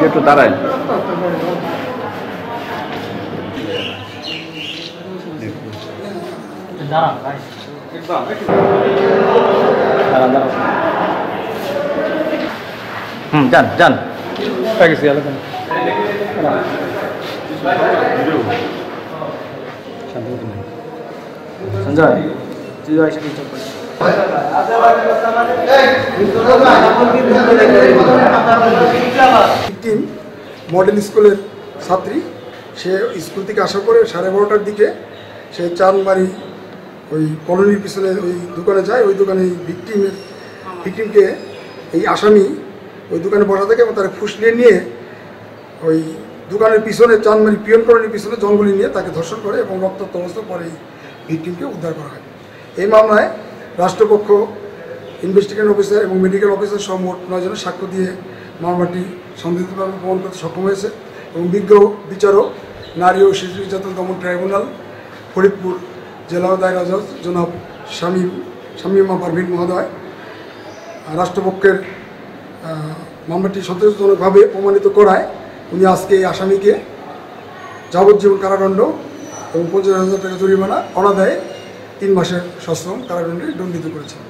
একটু দাঁড়ায়। যান যান সঞ্জয় মডেল স্কুলের ছাত্রী, সে স্কুল থেকে আসার পরে 12:30টার দিকে সে চাঁদমারি ওই কলোনির পিছনে ওই দোকানে যায়। ওই দোকানে ভিকটিমকে এই আসামি ওই দোকানে বসা থাকে এবং তারা ফুসলিয়ে নিয়ে ওই দোকানের পিছনে চাঁদমারি পিয়ন কলোনির পিছনে জঙ্গলি নিয়ে তাকে ধর্ষণ করে এবং রক্তাক্ত অবস্থা পরে এই ভিকটিমকে উদ্ধার করা হয়। এই মামলায় রাষ্ট্রপক্ষ, ইনভেস্টিগেশন অফিসার এবং মেডিকেল অফিসার সহ মোট 9 জনের সাক্ষ্য দিয়ে মামলাটি সন্দিগ্ধভাবে প্রমাণ করতে সক্ষম হয়েছে এবং বিজ্ঞ বিচারক, নারী ও শিশু নির্যাতন দমন ট্রাইব্যুনাল, ফরিদপুর জেলা দায়রা জজ জনাব শামীমা পারভিন মহোদয় রাষ্ট্রপক্ষের মামলাটি সন্তোষজনকভাবে প্রমাণিত করায় উনি আজকে এই আসামিকে যাবজ্জীবন কারাদণ্ড এবং 50,000 টাকা জরিমানা, অনাদায়ে 3 মাসের সশ্রম কারাদণ্ডে দণ্ডিত করেছেন।